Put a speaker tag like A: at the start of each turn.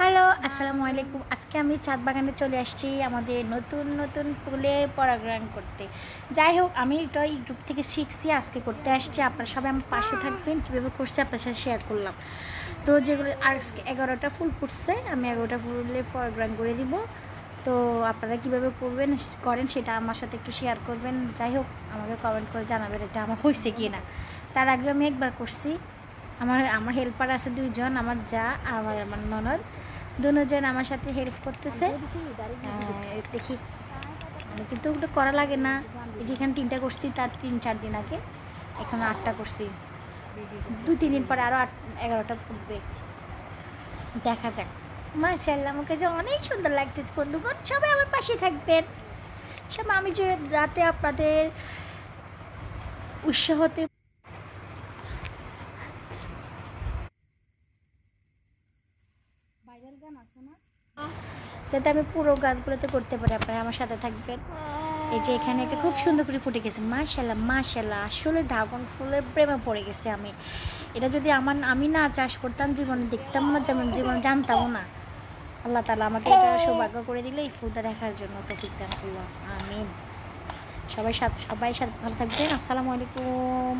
A: Hello, আসসালামু আলাইকুম। আজকে আমি ছাদ বাগানে চলে আসছি আমাদের নতুন নতুন ফুলে পরাগায়ন করতে। যাই হোক, আমি এটা ইউটিউব থেকে শিখছি, আজকে করতে আসছি। আপনারা সবাই আমার পাশে থাকবেন, কীভাবে করছি আপনার সাথে শেয়ার করলাম। তো যেগুলো আজকে 11টা ফুল ফুটছে, আমি 11টা ফুলে পরাগায়ন করে দিব। তো আপনারা কীভাবে করেন সেটা আমার সাথে একটু শেয়ার করবেন। যাই হোক, আমাকে কমেন্ট করে জানাবেন এটা আমার হয়েছে কি না। তার আগে আমি একবার করছি। আমার আমার হেল্পার আছে দুইজন, আমার যা আর আমার ননদ, দুজন আমার সাথে হেল্প করতেছে। দেখি, কিন্তু ওটা করা লাগে না। এই যেখানে 3টা করছি তার 3-4 দিন আগে, এখন 8টা করছি। 2-3 দিন পরে আরও 11টা ফুটবে, দেখা যাক। মাশাআল্লাহ, আমার কাছে অনেক সুন্দর লাগতেছে। বন্ধুগণ সবাই আমার পাশে থাকবেন। সব আমি যে রাতে আপনাদের উৎসাহতে ভাইরাল গান আছে না, যাতে আমি পুরো গাছগুলোতে করতে পারি। আপনারা আমার সাথে থাকবেন। এই যে এখানে একটা খুব সুন্দর করে ফুটে গেছে, মাশাআল্লাহ মাশাআল্লাহ। আসলে ড্রাগন ফুলের প্রেমে পড়ে গেছে আমি। এটা যদি আমি না চাষ করতাম, জীবনে দেখতাম না, যেমন জীবনে জানতামও না। আল্লাহ তাআলা আমাকে এটা সৌভাগ্য করে দিলে এই ফুলটা দেখার জন্য তৌফিক দান করলো। আমিন। সবাই সাথে ভালো থাকবেন। আসসালামু আলাইকুম।